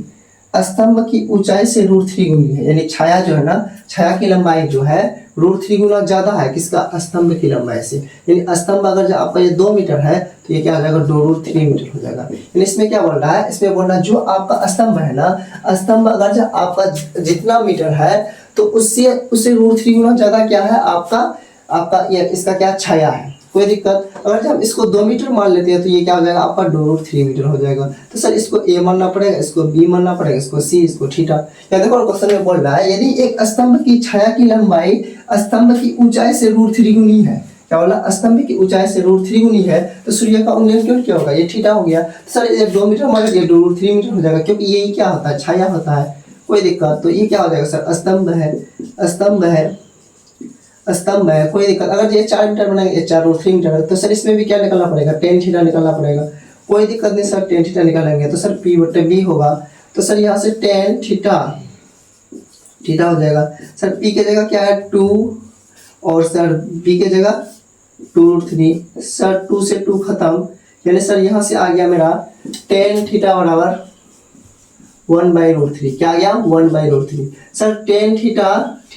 स्तंभ की ऊंचाई से √3 गुनी है, यानी छाया जो है ना, छाया की लंबाई जो है √3 गुना ज्यादा है किसका, स्तंभ की लंबाई से। यानी स्तंभ अगर जो आपका ये 2 मीटर है तो ये क्या हो जाएगा, 2√3 मीटर हो जाएगा। यानी इसमें क्या बोल रहा है, इसमें बोल रहा है जो आपका स्तंभ है ना, स्तंभ अगर जो आपका जितना मीटर है तो उससे √3 गुना ज्यादा क्या है आपका ये इसका क्या छाया है, कोई दिक्कत। अगर जब इसको 2 मीटर मान लेते हैं तो ये क्या हो जाएगा आपका 2√3 मीटर हो जाएगा। तो सर इसको ए मानना पड़ेगा, इसको बी मानना पड़ेगा, इसको सी, इसको थीटा। या देखो क्वेश्चन में बोल रहा है यदि एक स्तंभ की छाया की लंबाई स्तंभ की ऊंचाई से √3 गुनी है, क्या बोला, स्तंभ की ऊंचाई से √3 गुनी है तो सूर्य का उन्नयन कोण क्या होगा, ये थीटा हो गया। तो सर ये 2 मीटर मान लीजिए 2√3 मीटर हो जाएगा, क्योंकि यही क्या होता है, छाया होता है, कोई दिक्कत। तो ये क्या हो जाएगा सर, स्तंभ है, कोई दिक्कत। अगर ये 4 मीटर बनाएंगे, 4√3 मीटर, तो सर इसमें भी क्या निकालना पड़ेगा, tan थीटा निकालना पड़ेगा, कोई दिक्कत नहीं सर, tan थीटा निकालेंगे तो सर P/B होगा। तो सर यहाँ से tan थीटा हो जाएगा। सर P की जगह क्या है 2 और सर B की जगह 2√3, सर 2 से 2 खत्म, यानी सर यहाँ से आ गया मेरा tan थीटा बराबर 1/√3, क्या आ गया 1/√3। सर tan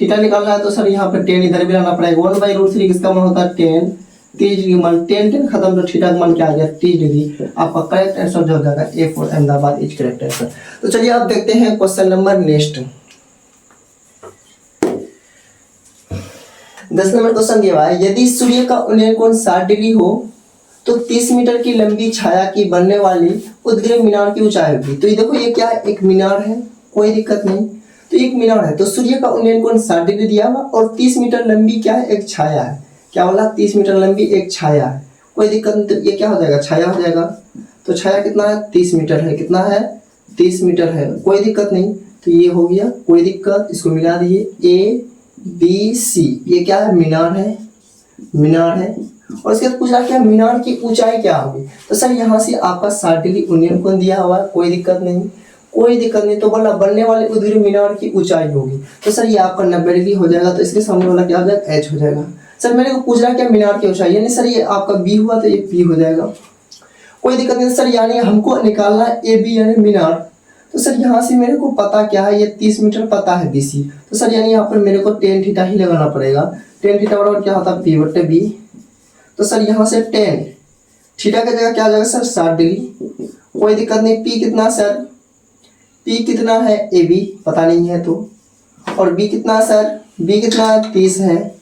थीटा निकालना है तो सर यहाँ पे tan इधर भी लाना पड़ेगा, 1/√3 किसका मान होता है tan 30 डिग्री मान, tan खत्म तो थीटा का मान क्या आ गया 30 डिग्री। आपका करेक्ट आंसर जो हो जाएगा A4 Ahmedabad is correct answer. तो चलिए अब देखते हैं question number next. 10 number question दिया है, यदि सूर्य का उन्नयन कोण 60 डिग्री हो तो 30 मीटर की लंबी छाया की बनने वाली उद्ग्रह मीनार की ऊंचाई होगी। तो ये देखो ये क्या है, एक मीनार है, कोई दिक्कत नहीं। तो एक मीनार है तो सूर्य का उन्नयन कोण 60 डिग्री दिया हुआ और 30 मीटर लंबी क्या है, एक छाया है, क्या बोला 30 मीटर लंबी एक छाया है, कोई दिक्कत नहीं। तो ये क्या हो जाएगा, छाया हो जाएगा। तो छाया कितना है, 30 मीटर है, कितना है 30 मीटर है, कोई दिक्कत नहीं। तो ये हो गया, कोई दिक्कत, इसको मिला दिए ABC, ये क्या है मीनार है, और इसके बाद पूछ रहा क्या मीनार की ऊंचाई क्या होगी। तो सर यहाँ से आपका 60 डिग्री उन्नयन कोण दिया हुआ है, कोई दिक्कत नहीं। तो बोला बनने वाले उद्ग्रह मीनार की ऊंचाई होगी, तो सर ये आपका 90 डिग्री हो जाएगा। तो इसके सामने वाला क्या हो जाएगा, H हो जाएगा। सर मेरे को पूछ रहा क्या मीनार की ऊंचाई, यानी सर ये आपका B हुआ तो ये P हो जाएगा, कोई दिक्कत नहीं सर। यानी हमको निकालना AB यानी मीनार। तो सर यहाँ से मेरे को पता क्या है, ये 30 मीटर पता है BC। तो सर यानी यहाँ पर मेरे को tan थीटा ही लगाना पड़ेगा। tan थीटा बराबर क्या होता है P/B। तो सर यहाँ से tan थीटा की जगह क्या आ जाएगा सर 60 डिग्री, कोई दिक्कत नहीं। P कितना सर, P कितना है AB पता नहीं है तो, और B कितना सर, B कितना 30 है,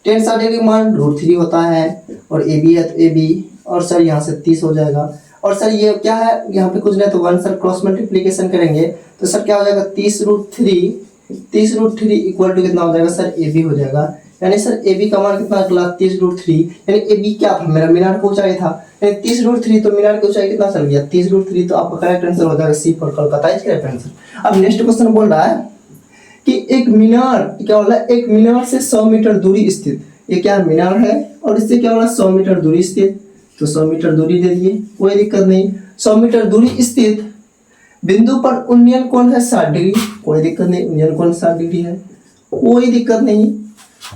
tan 60 डिग्री मान √3 होता है, और AB है तो AB, और सर यहाँ से 30 हो जाएगा। और सर ये क्या है, यहाँ पे कुछ नहीं तो 1 सर क्रॉस मल्टीप्लीकेशन करेंगे तो सर क्या हो जाएगा 30√3 इक्वल टू कितना हो जाएगा सर AB हो जाएगा। यानी सर AB का मान कितना निकला 30√3, यानी AB क्या था मेरा मीनार की ऊंचाई था, यानी 30√3 तो मीनार की ऊंचाई कितना चल गया 30√3। तो आपका करेक्ट आंसर हो जाएगा C4 Kolkata is correct answer. अब नेक्स्ट क्वेश्चन बोल रहा है कि एक मीनार क्या बोला, एक मीनार से 100 मीटर दूरी स्थित, ये क्या मीनार है और इससे क्या बोला 100 मीटर दूरी स्थित, तो 100 मीटर दूरी दे दिए, कोई दिक्कत नहीं। 100 मीटर दूरी स्थित बिंदु पर उन्नयन कोण है 60 डिग्री, कोई दिक्कत नहीं, उन्नयन कोण 60 डिग्री है, कोई दिक्कत नहीं,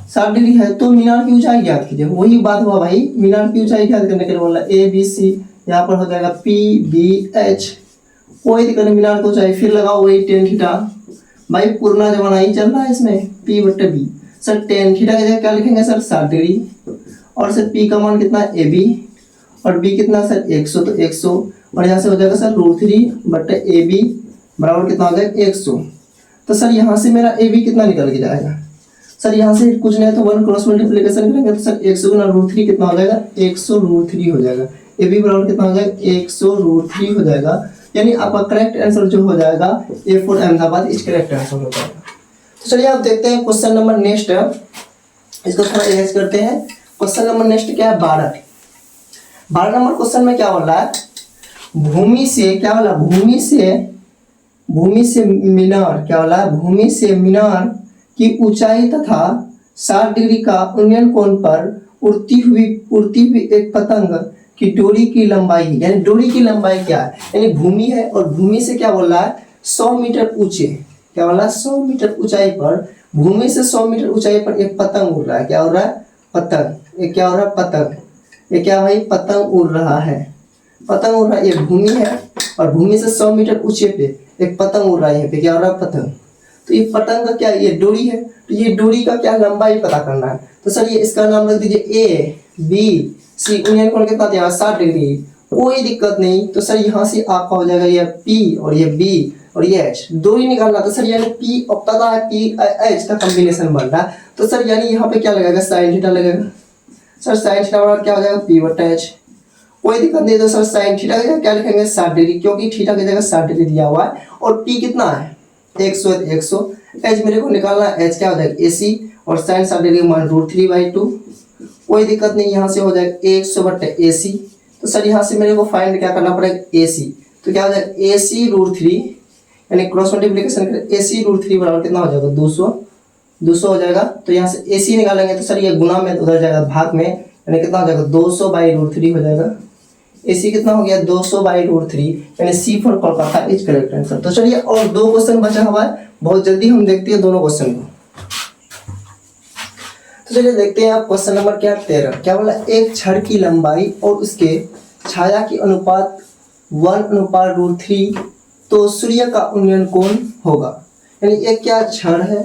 60 डिग्री है। तो मीनार की ऊंचाई ज्ञात कीजिए, वही बात हुआ भाई, मीनार की ऊंचाई ज्ञात करने के लिए बोला ABC, यहाँ पर हो जाएगा PBH, कोई दिक्कत नहीं। मीनार की ऊंचाई फिर लगाओ वही tan थीटा, भाई पुराना जमाना ही चल रहा है इसमें, P/B। सर tan थीटा की जगह क्या लिखेंगे सर 60 डिग्री, और सर P का मान कितना AB, और B कितना सर 100, तो 100, और यहाँ से हो जाएगा सर √3/AB बराबर कितना हो जाएगा 100। तो सर यहाँ से मेरा AB कितना निकल के जाएगा, सर यहाँ से कुछ नहीं तो 1 क्रॉस मल्टीप्लिकेशन करेंगे तो सर 100 गुना √3 कितना हो जाएगा 100 √3 हो जाएगा। AB बराबर कितना हो जाएगा 100 √3 हो जाएगा। यानी आपका करेक्ट आंसर जो हो जाएगा A for Ahmedabad is correct answer हो जाएगा। तो चलिए आप देखते हैं क्वेश्चन नंबर नेक्स्ट, इसको थोड़ा इरेज करते हैं। क्वेश्चन नंबर नेक्स्ट क्या है 12 नंबर क्वेश्चन में क्या बोल रहा है, भूमि से क्या बोला, भूमि से मीनार, क्या बोला, भूमि से मीनार की ऊंचाई तथा 60 डिग्री का उन्नयन कोण पर उड़ती हुई एक पतंग की डोरी की लंबाई, यानी डोरी की लंबाई क्या है, यानी भूमि है और भूमि से क्या बोल रहा है 100 मीटर ऊंचे, क्या बोला 100 मीटर ऊंचाई पर, भूमि से 100 मीटर ऊंचाई पर एक पतंग उड़ रहा है, क्या उड़ रहा है पतंग, ये क्या हो रहा है पतंग, ये क्या भाई पतंग उड़ रहा है, पतंग उड़ रहा है, ये भूमि है और भूमि से 100 मीटर ऊंचे पे एक पतंग उड़ रहा है, यहाँ पे क्या हो रहा है पतंग। तो ये पतंग का क्या, ये डोरी है, तो ये डोरी का क्या लंबाई पता करना है। तो सर ये इसका नाम रख दीजिए ए बी सी, उन्नयन कोण कितना दिया 60 डिग्री, कोई दिक्कत नहीं। तो सर यहाँ से आपका हो जाएगा ये पी और ये बी और ये एच, डोरी निकालना। तो सर यानी पी और पता है पी एच का कॉम्बिनेशन बन रहा है, तो सर यानी यहाँ पे क्या लगेगा साइन थीटा लगेगा। सर साइन थीटा बराबर क्या हो जाएगा पी बटा एच, कोई दिक्कत नहीं। तो सर साइन थीटा का क्या लिखेंगे 60 डिग्री, क्योंकि थीटा की जगह 60 डिग्री दिया हुआ है और पी कितना है 100, एच मेरे को निकालना है, एच क्या हो जाएगा एसी और साइन 60 डिग्री मान √3/2, कोई दिक्कत नहीं। यहाँ से हो जाएगा 100 बटे एसी। तो सर यहाँ से मेरे को फाइंड क्या करना पड़ेगा एसी, तो क्या हो जाएगा एसी √3, यानी क्रॉस मल्टीप्लिकेशन करें एसी √3 बराबर कितना हो जाएगा 200 हो जाएगा। तो यहाँ से एसी निकालेंगे तो सर ये गुना में उधर जाएगा भाग में, यानी कितना हो जाएगा 200/√3 हो जाएगा। एसी कितना हो गया 200/√3, यानी C for Kolkata is correct answer. तो चलिए और 2 क्वेश्चन बचा हुआ है, बहुत जल्दी हम देखते हैं दोनों क्वेश्चन को। तो चलिए देखते हैं आप क्वेश्चन नंबर क्या 13, क्या बोला, एक छड़ की लंबाई और उसके छाया की अनुपात 1/√3 तो सूर्य का उन्नयन कोण होगा। यानी एक क्या छड़ है,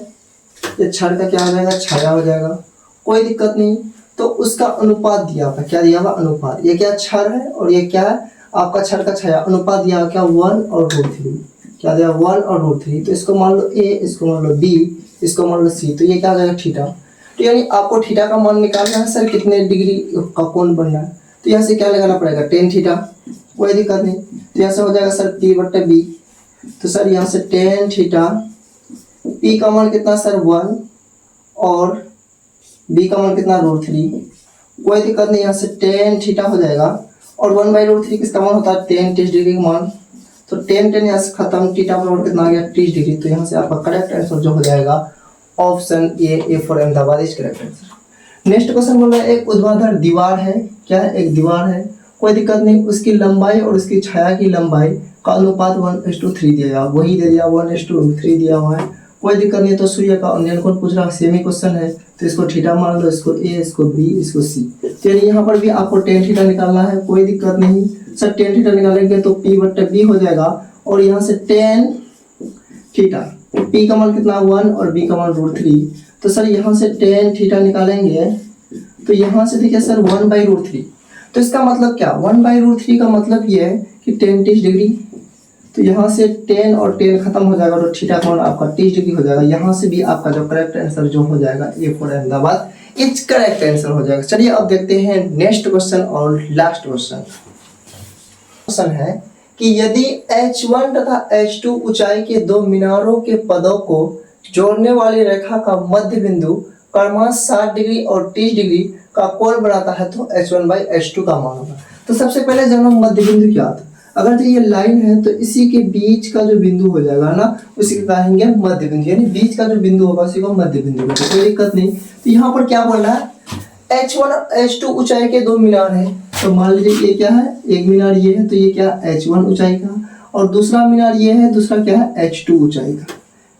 ये छड़ का क्या हो जाएगा छाया हो जाएगा, कोई दिक्कत नहीं। तो उसका अनुपात दिया हुआ, क्या दिया हुआ अनुपात, ये क्या छड़ है और ये क्या है आपका छड़ का छाया, अनुपात दिया हुआ क्या 1/√3, क्या दिया 1/√3। तो इसको मान लो ए, इसको मान लो बी, इसको मान लो सी, तो ये क्या हो जाएगा थीटा। तो यानी आपको थीटा का मान निकालना है सर कितने डिग्री का कोण बनना है, तो यहाँ से क्या लगाना पड़ेगा tan थीटा, कोई दिक्कत नहीं। तो यहाँ से हो जाएगा सर p बटे बी, तो सर यहाँ से tan थीटा, p का मान कितना सर 1 और b का मान कितना √3, कोई दिक्कत नहीं। यहाँ से tan थीटा हो जाएगा और 1/√3 किसका मान होता है tan 30 डिग्री का मान, तो tan यहाँ से खत्म, थीटा बराबर कितना आ गया 30 डिग्री। तो यहाँ से आपका करेक्ट आंसर जो हो जाएगा option A for Ahmedabad is correct answer. Next question बोल रहा है एक ऊर्ध्वाधर दीवार है, क्या है एक दीवार है, कोई दिक्कत नहीं, उसकी लंबाई और उसकी छाया की लंबाई का अनुपात 1:3 दिया हुआ, वही दे दिया 1:3 दिया हुआ है, कोई दिक्कत नहीं। तो सूर्य का उन्नयन कोण पूछ रहा है, सेमी क्वेश्चन है, तो इसको थीटा मान लो, इसको ए, इसको बी, इसको सी। तो यहाँ पर भी आपको tan थीटा निकालना है, कोई दिक्कत नहीं। सर tan थीटा निकालेंगे तो p बटे बी हो जाएगा और यहाँ से tan थीटा, p का मान कितना 1 और b का मान √3। तो सर यहाँ से tan थीटा निकालेंगे तो यहाँ से देखिए सर 1/√3, तो इसका मतलब क्या 1/√3 का मतलब ये है कि tan 30 डिग्री, तो यहाँ से tan और tan खत्म हो जाएगा तो थीटा का मान आपका 30 डिग्री हो जाएगा। यहाँ से भी आपका जो करेक्ट आंसर जो हो जाएगा A for Ahmedabad is correct answer हो जाएगा। चलिए अब देखते हैं नेक्स्ट क्वेश्चन और लास्ट क्वेश्चन है कि यदि H1 तथा H2 ऊंचाई के 2 मीनारों के पदों को जोड़ने वाली रेखा का मध्य बिंदु क्रमशः 60 डिग्री और 30 डिग्री का कोण बनाता है तो H1/H2 का मान होगा। तो सबसे पहले जब हम मध्य बिंदु क्या था, अगर जो ये लाइन है तो इसी के बीच का जो बिंदु हो जाएगा ना उसी को कहेंगे मध्य बिंदु, यानी बीच का जो बिंदु होगा उसी को मध्य बिंदु कहते हैं, कोई दिक्कत नहीं। तो यहाँ पर क्या बोल रहा है H1 और H2 ऊंचाई के 2 मीनार हैं, तो मान लीजिए ये क्या है, एक मीनार ये है तो ये क्या H1 ऊंचाई का और दूसरा मीनार ये है, दूसरा क्या है H2 ऊंचाई का,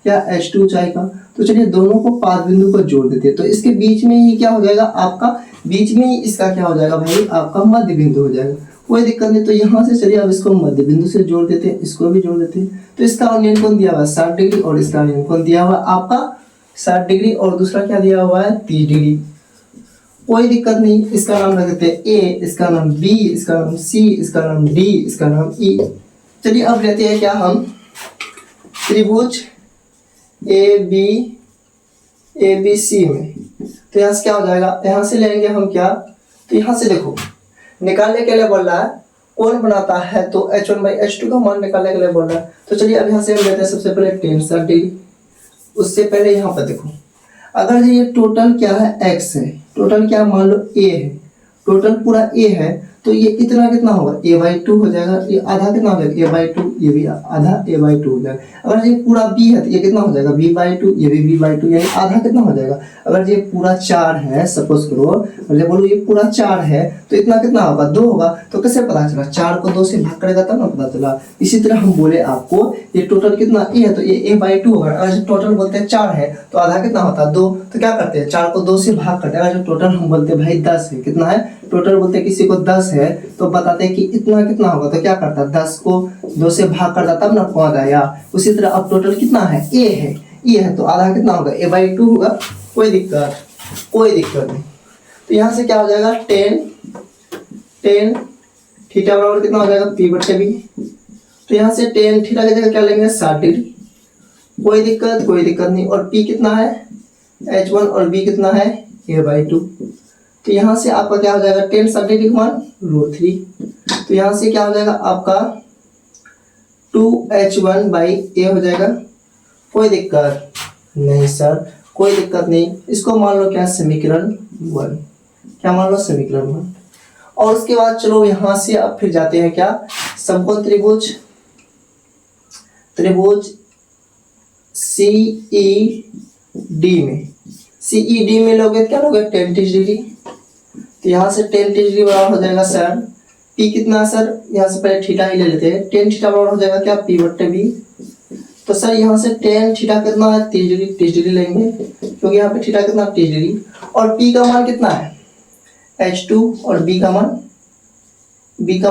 क्या H2 ऊंचाई का। तो चलिए दोनों को पाद बिंदु पर जोड़ देते हैं, तो इसके बीच में ही क्या हो जाएगा आपका, बीच में ही इसका क्या हो जाएगा भाई आपका मध्य बिंदु हो जाएगा, कोई दिक्कत नहीं। तो यहाँ से चलिए अब इसको मध्य बिंदु से जोड़ देते हैं, इसको भी जोड़ देते हैं। तो इसका उन्नयन कोण दिया हुआ है 60 डिग्री और इसका उन्नयन कोण दिया हुआ है आपका 60 डिग्री और दूसरा क्या दिया हुआ है 30 डिग्री, कोई दिक्कत नहीं। इसका नाम रख देते हैं ए, इसका नाम बी, इसका नाम सी, इसका नाम डी, इसका नाम ई। चलिए अब लेते हैं क्या हम त्रिभुज ए बी सी में, तो यहाँ से क्या हो जाएगा, यहाँ से लेंगे हम क्या, तो यहाँ से देखो निकालने के लिए बोल रहा है कौन बनाता है, तो H1/H2 का मान निकालने के लिए बोल रहा है। तो चलिए अब यहाँ से हम लेते हैं सबसे पहले 10 सर डिग्री। उससे पहले यहाँ पर देखो, अगर ये टोटल क्या है x है, टोटल क्या मान लो a है, टोटल पूरा a है, तो ये इतना कितना होगा a/2 हो जाएगा। ये आधा कितना हो जाएगा a/2, ये भी आधा a/2 हो जाएगा। अगर ये पूरा b है तो ये कितना हो जाएगा b/2, ये भी b/2, यानी आधा कितना हो जाएगा। अगर ये पूरा 4 है, सपोज करो, और ये बोलो ये पूरा 4 है, तो इतना कितना होगा 2 होगा। तो कैसे पता चला, 4 को 2 से भाग करेगा तब ना पता चला। इसी तरह हम बोले आपको ये टोटल कितना a है, तो ये a/2 होगा। अगर जो टोटल बोलते हैं 4 है तो आधा कितना होता है 2, तो क्या करते हैं 4 को 2 से भाग करते हैं। अगर जो टोटल हम बोलते हैं भाई 10 है, कितना है टोटल बोलते हैं किसी को 10 है, तो बताते हैं कि इतना कितना होगा, तो क्या करता है 10 को 2 से भाग करता तब ना पहुंच आया। उसी तरह अब टोटल कितना है a है, तो आधा कितना होगा a/2 होगा। कोई दिक्कत नहीं। तो यहाँ से क्या हो जाएगा 10 थीटा बराबर कितना हो जाएगा p/b। तो यहाँ से 10 थीटा की जगह क्या लेंगे 60 डिग्री। कोई दिक्कत नहीं। और p कितना है h1 और b कितना है a/2। तो यहाँ से आपका क्या हो जाएगा 10 60 डिग्री मान √3। तो यहाँ से क्या हो जाएगा आपका 2h1/a हो जाएगा। कोई दिक्कत नहीं सर, कोई दिक्कत नहीं। इसको मान लो क्या समीकरण 1, क्या मान लो समीकरण 1। और उसके बाद चलो यहाँ से अब फिर जाते हैं क्या समकोण त्रिभुज CED में लोगे क्या लोगे 10 डिग्री। तो यहाँ से 10 डिग्री बराबर हो जाएगा सर p कितना सर, यहाँ से पहले थीटा ही ले लेते हैं। 10 थीटा बराबर हो जाएगा क्या p/b। तो सर यहाँ से 10 थीटा कितना है 30 डिग्री लेंगे, क्योंकि यहाँ पे थीटा कितना 30 डिग्री। और p का मान कितना है h2 और b का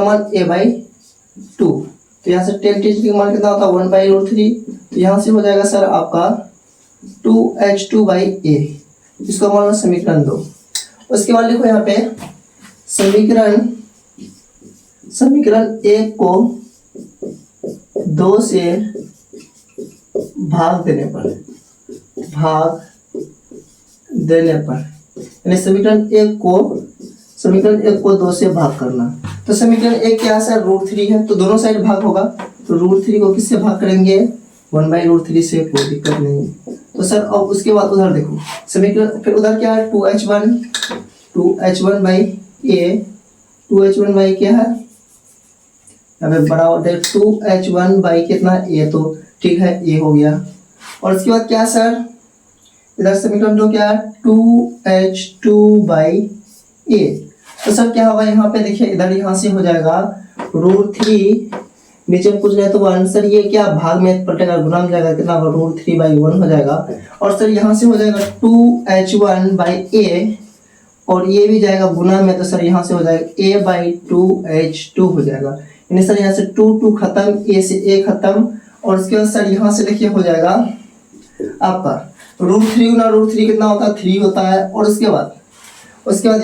मान a/2। तो यहाँ से 10 डिग्री का मान कितना होता है 1/√3। तो यहाँ से हो जाएगा सर आपका 2h2/a। इसको मान लो समीकरण 2। उसके बाद लिखो यहाँ पे समीकरण 1 को 2 से भाग देने पर यानी समीकरण 1 को 2 से भाग करना। तो समीकरण 1 क्या है सर √3 है, तो दोनों साइड भाग होगा। तो √3 को किससे भाग करेंगे 1/√3 से। कोई दिक्कत नहीं। तो सर अब उसके बाद उधर देखो समीकरण, फिर उधर क्या है 2h1/a क्या है यहाँ पे बड़ा होता है 2h1/ कितना a, तो ठीक है a हो गया। और उसके बाद क्या सर इधर समीकरण 2 क्या है 2h2/a। तो सर क्या होगा यहाँ पे देखिए, इधर यहाँ से हो जाएगा √3, नीचे में कुछ नहीं तो 1। सर ये क्या भाग में पलटेगा, गुना में जाएगा, कितना √3/1 हो जाएगा। और सर यहाँ से हो जाएगा 2h1/a, और ये भी जाएगा गुना में, तो सर यहाँ से हो जाएगा a/2h2 हो जाएगा। यानी सर यहाँ से 2 खत्म, a से a खत्म। और उसके बाद सर यहाँ से देखिए हो जाएगा आपका √3 गुना √3 कितना होता है 3 होता है। और उसके बाद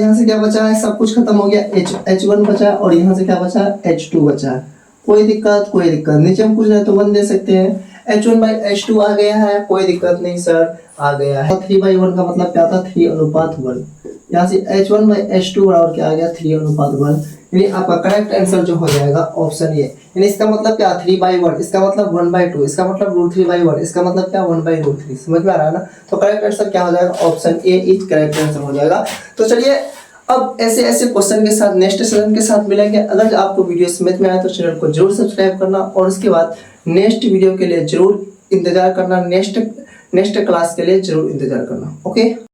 यहाँ से क्या बचा है, सब कुछ खत्म हो गया, h1 बचा और यहाँ से क्या बचा h2 बचा है। कोई दिक्कत नीचे हम कुछ नहीं तो 1 दे सकते हैं। h1/h2 आ गया है, कोई दिक्कत नहीं सर आ गया है। 3/1 का मतलब क्या था 3:1। यहाँ से h1/h2 बराबर क्या आ गया 3:1। यानी आपका करेक्ट आंसर जो हो जाएगा ऑप्शन ए। यानी इसका मतलब क्या 3/1, इसका मतलब 1/2, इसका मतलब √3/1, इसका मतलब क्या 1/√3। समझ में आ रहा है ना। तो करेक्ट आंसर क्या हो जाएगा option A is correct answer हो जाएगा। तो चलिए अब ऐसे क्वेश्चन के साथ नेक्स्ट सेशन के साथ मिलेंगे। अगर आपको वीडियो समझ में आया तो चैनल को जरूर सब्सक्राइब करना, और उसके बाद नेक्स्ट वीडियो के लिए जरूर इंतजार करना, नेक्स्ट क्लास के लिए जरूर इंतजार करना। ओके।